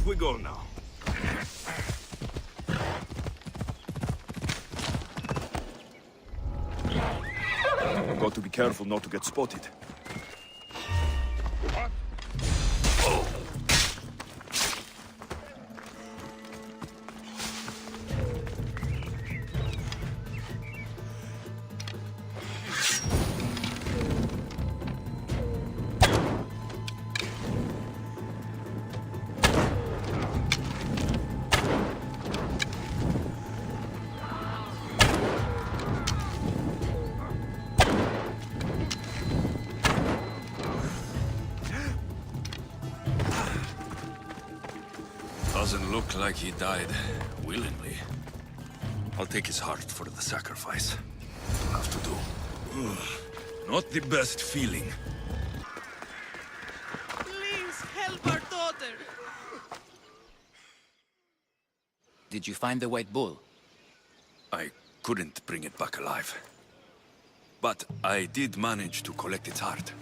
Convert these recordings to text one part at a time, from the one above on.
Off we go now. Got to be careful not to get spotted. Doesn't look like he died willingly. I'll take his heart for the sacrifice. I'll have to do. Not the best feeling. Please help our daughter. Did you find the white bull? I couldn't bring it back alive. But I did manage to collect its heart.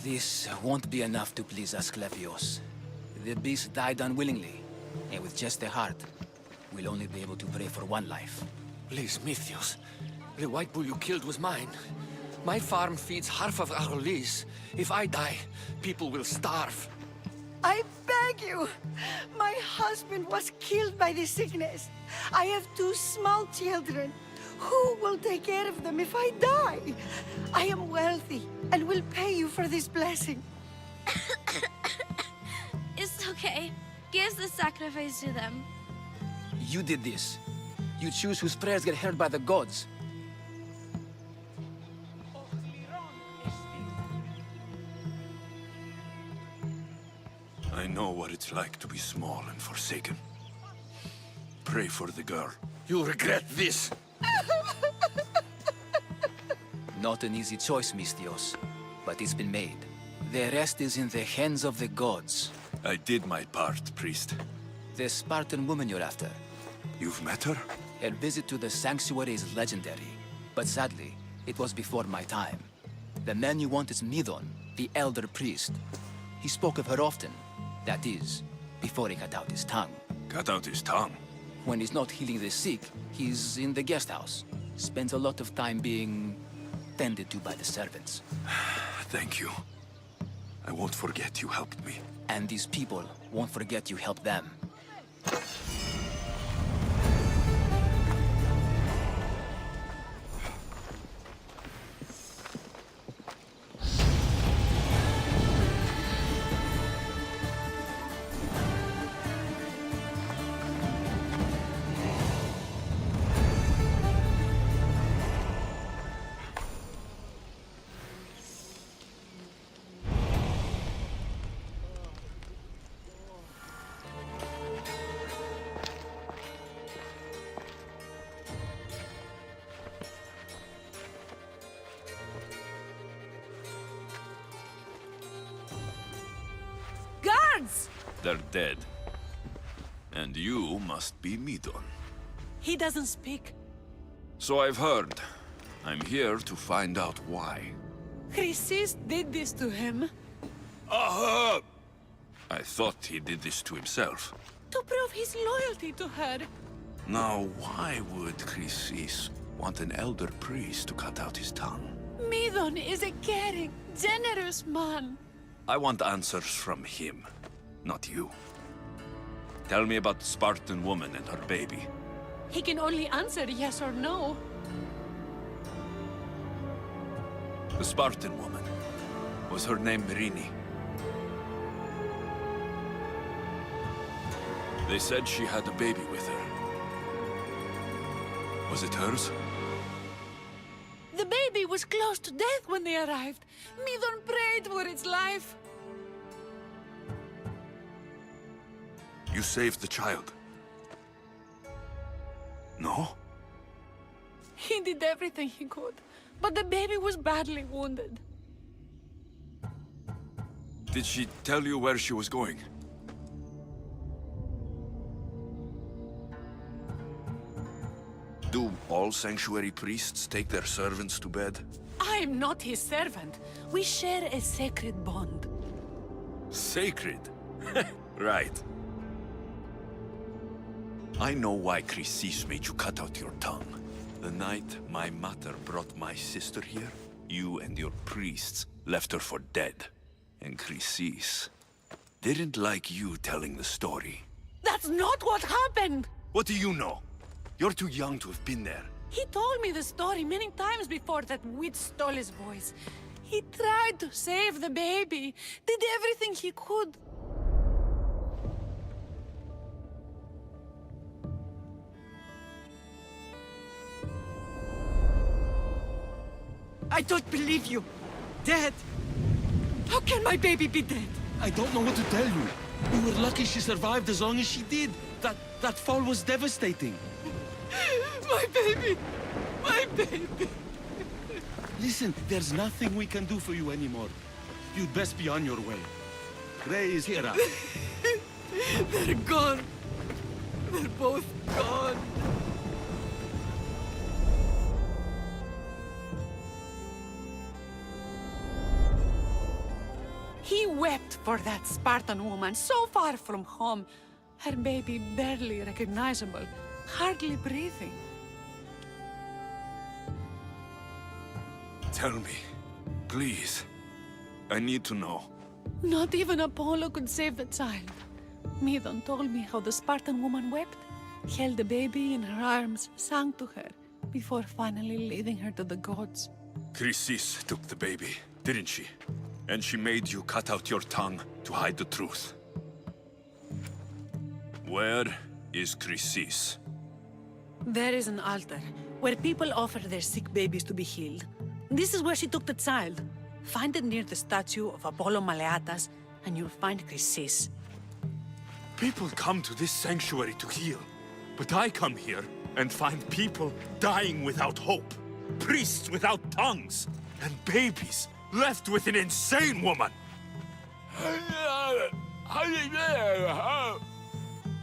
This won't be enough to please Asclepios. The beast died unwillingly, and with just a heart, we'll only be able to pray for one life. Please, Mythios. The white bull you killed was mine. My farm feeds half of our lease. If I die, people will starve. I beg you! My husband was killed by this sickness. I have 2 small children. Who will take care of them if I die? I am wealthy and will pay you for this blessing. It's okay. Give the sacrifice to them. You did this. You choose whose prayers get heard by the gods. I know what it's like to be small and forsaken. Pray for the girl. You'll regret this. Not an easy choice, Mystios, but it's been made. The rest is in the hands of the gods. I did my part, priest. The Spartan woman you're after. You've met her? Her visit to the sanctuary is legendary, but sadly, it was before my time. The man you want is Midon, the elder priest. He spoke of her often. That is, before he cut out his tongue. Cut out his tongue? When he's not healing the sick, he's in the guest house. Spends a lot of time being tended to by the servants. Thank you. I won't forget you helped me. And these people won't forget you helped them. Guards! They're dead. And you must be Midon. He doesn't speak. So I've heard. I'm here to find out why. Chrysis did this to him. Aha! I thought he did this to himself. To prove his loyalty to her. Now, why would Chrysis want an elder priest to cut out his tongue? Midon is a caring, generous man. I want answers from him, not you. Tell me about the Spartan woman and her baby. He can only answer yes or no. The Spartan woman. Was her name Myrine? They said she had a baby with her. Was it hers? The baby was close to death when they arrived. Midon prayed for its life. You saved the child. No? He did everything he could, but the baby was badly wounded. Did she tell you where she was going? Do all sanctuary priests take their servants to bed? I'm not his servant. We share a sacred bond. Sacred? Right. I know why Chrysis made you cut out your tongue. The night my mother brought my sister here, you and your priests left her for dead. And Chrysis didn't like you telling the story. That's not what happened! What do you know? You're too young to have been there. He told me the story many times before that witch stole his voice. He tried to save the baby, did everything he could. I don't believe you. Dead? How can my baby be dead? I don't know what to tell you. We were lucky she survived as long as she did. That fall was devastating. My baby! My baby! Listen, there's nothing we can do for you anymore. You'd best be on your way. Ray is here. They're gone. They're both gone. He wept for that Spartan woman so far from home. Her baby barely recognizable, hardly breathing. Tell me, please. I need to know. Not even Apollo could save the child. Medon told me how the Spartan woman wept, held the baby in her arms, sang to her, before finally leading her to the gods. Chrysis took the baby, didn't she? And she made you cut out your tongue to hide the truth. Where is Chrysis? There is an altar, where people offer their sick babies to be healed. This is where she took the child. Find it near the statue of Apollo Maleatas, and you'll find Chrysis. People come to this sanctuary to heal. But I come here and find people dying without hope. Priests without tongues. And babies left with an insane woman.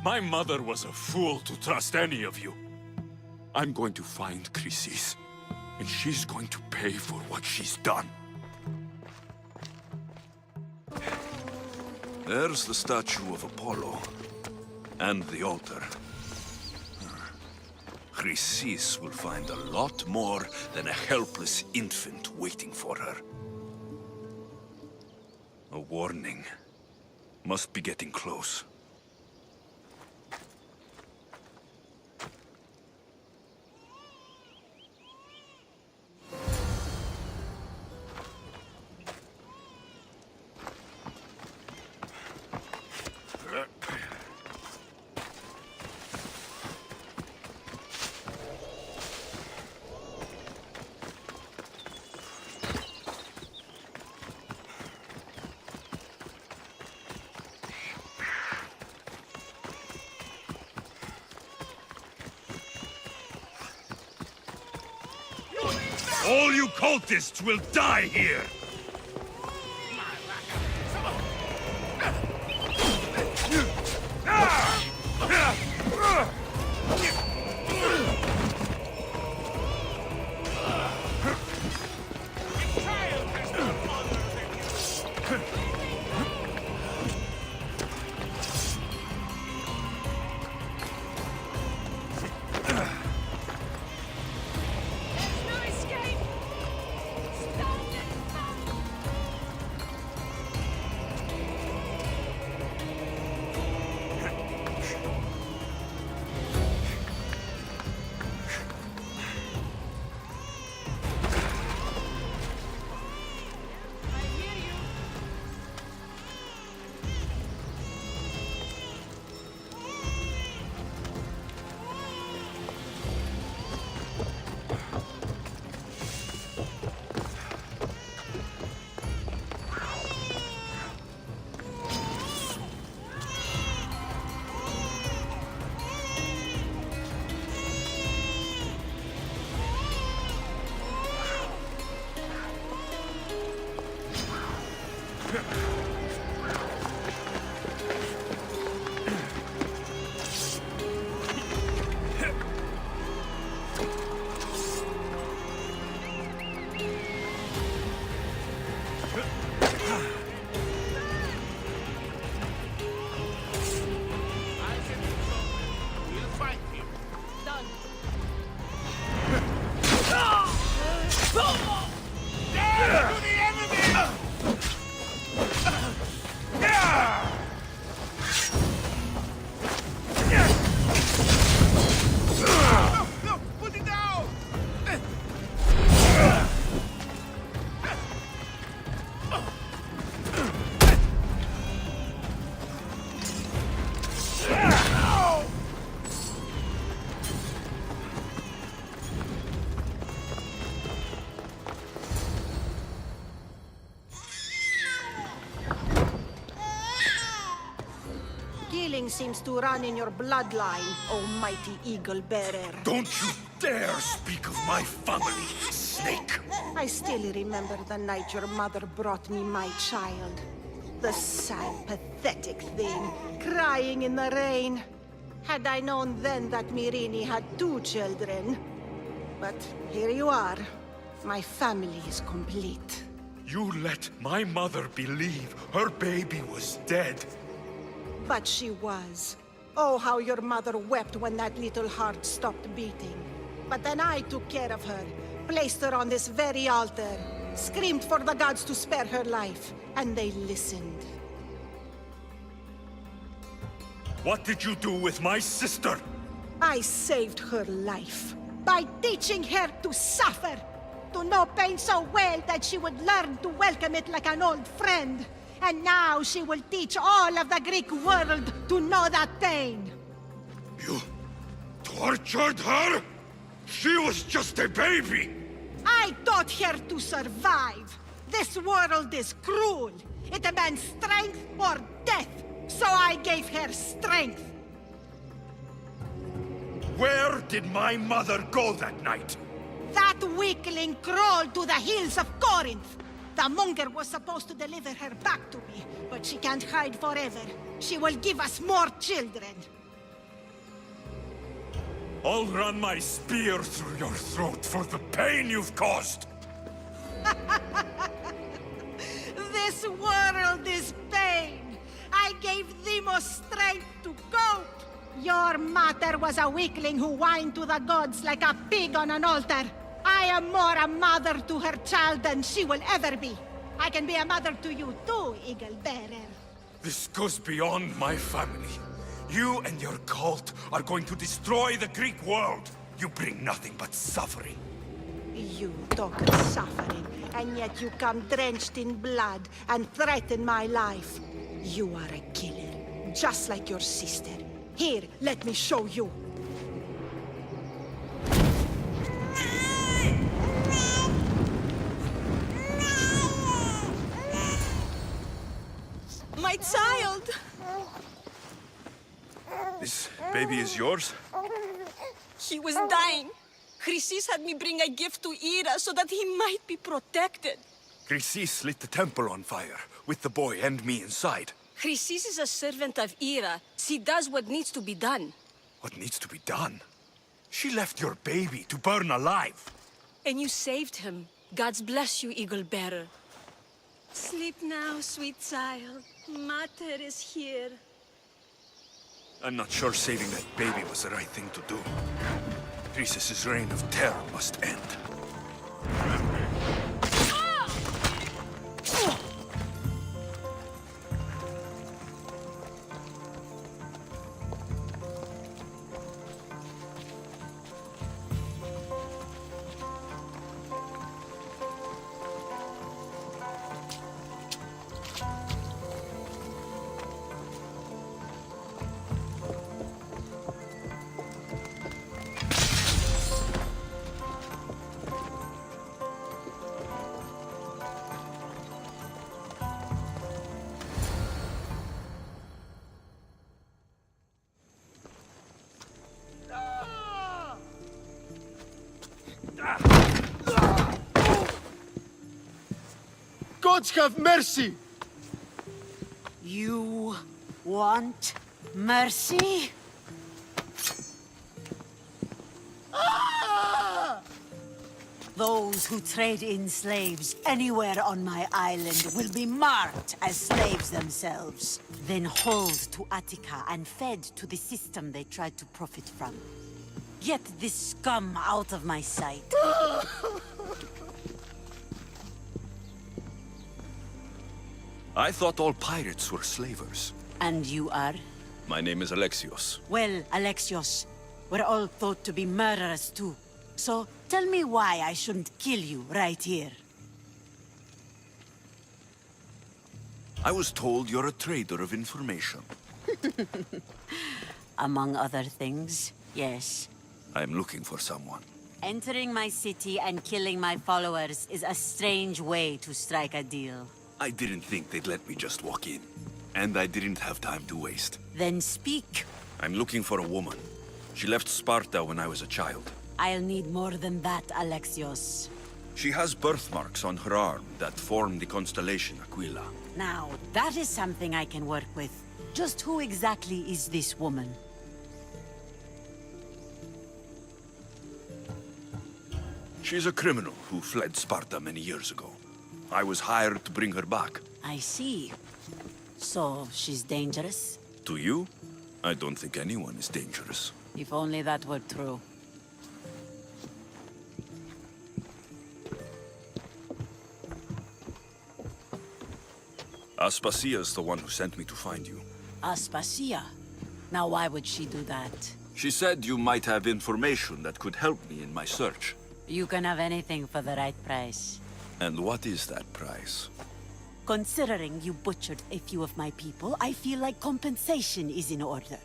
My mother was a fool to trust any of you. I'm going to find Chrysis, and she's going to pay for what she's done. There's the statue of Apollo, and the altar. Chrysis will find a lot more than a helpless infant waiting for her. A warning. Must be getting close. All you cultists will die here! seems to run in your bloodline, almighty eagle bearer. Don't you dare speak of my family, snake! I still remember the night your mother brought me my child. The sad, pathetic thing, crying in the rain. Had I known then that Mirini had 2 children. But here you are. My family is complete. You let my mother believe her baby was dead. But she was. Oh, how your mother wept when that little heart stopped beating. But then I took care of her, placed her on this very altar, screamed for the gods to spare her life, and they listened. What did you do with my sister? I saved her life by teaching her to suffer, to know pain so well that she would learn to welcome it like an old friend. And now she will teach all of the Greek world to know that pain. You tortured her? She was just a baby! I taught her to survive. This world is cruel. It demands strength or death. So I gave her strength. Where did my mother go that night? That weakling crawled to the hills of Corinth. The monger was supposed to deliver her back to me, but she can't hide forever. She will give us more children. I'll run my spear through your throat for the pain you've caused! This world is pain. I gave Demos strength to cope. Your mother was a weakling who whined to the gods like a pig on an altar. I am more a mother to her child than she will ever be. I can be a mother to you too, Eagle Bearer. This goes beyond my family. You and your cult are going to destroy the Greek world. You bring nothing but suffering. You talk of suffering, and yet you come drenched in blood and threaten my life. You are a killer, just like your sister. Here, let me show you. My child! This baby is yours? He was dying. Chrysis had me bring a gift to Ira so that he might be protected. Chrysis lit the temple on fire, with the boy and me inside. Chrysis is a servant of Ira. She does what needs to be done. What needs to be done? She left your baby to burn alive. And you saved him. Gods bless you, Eagle Bearer. Sleep now, sweet child. Mater is here. I'm not sure saving that baby was the right thing to do. Chrysis' reign of terror must end. Gods have mercy! You want mercy? Those who trade in slaves anywhere on my island will be marked as slaves themselves, then hauled to Attica and fed to the system they tried to profit from. Get this scum out of my sight. I thought all pirates were slavers. And you are? My name is Alexios. Well, Alexios, we're all thought to be murderers too. So tell me why I shouldn't kill you right here. I was told you're a trader of information. Among other things, yes. I'm looking for someone. Entering my city and killing my followers is a strange way to strike a deal. I didn't think they'd let me just walk in. And I didn't have time to waste. Then speak. I'm looking for a woman. She left Sparta when I was a child. I'll need more than that, Alexios. She has birthmarks on her arm that form the constellation Aquila. Now, that is something I can work with. Just who exactly is this woman? She's a criminal who fled Sparta many years ago. I was hired to bring her back. I see. So, she's dangerous? To you? I don't think anyone is dangerous. If only that were true. Aspasia's the one who sent me to find you. Aspasia? Now why would she do that? She said you might have information that could help me in my search. You can have anything for the right price. And what is that price? Considering you butchered a few of my people, I feel like compensation is in order.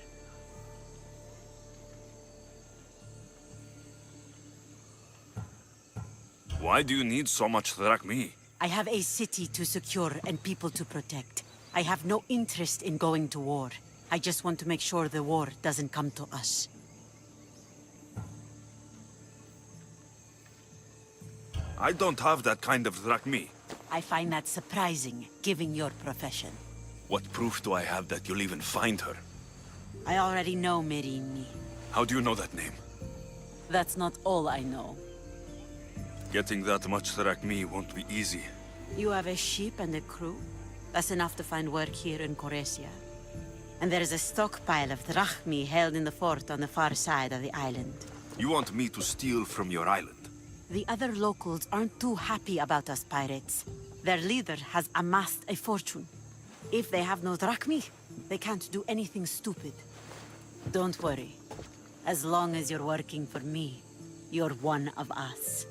Why do you need so much drachmi? I have a city to secure and people to protect. I have no interest in going to war. I just want to make sure the war doesn't come to us. I don't have that kind of drachmi. I find that surprising, given your profession. What proof do I have that you'll even find her? I already know Merini. How do you know that name? That's not all I know. Getting that much drachmi won't be easy. You have a ship and a crew? That's enough to find work here in Coresia. And there is a stockpile of drachmi held in the fort on the far side of the island. You want me to steal from your island? The other locals aren't too happy about us pirates. Their leader has amassed a fortune. If they have no drachmi, they can't do anything stupid. Don't worry. As long as you're working for me, you're one of us.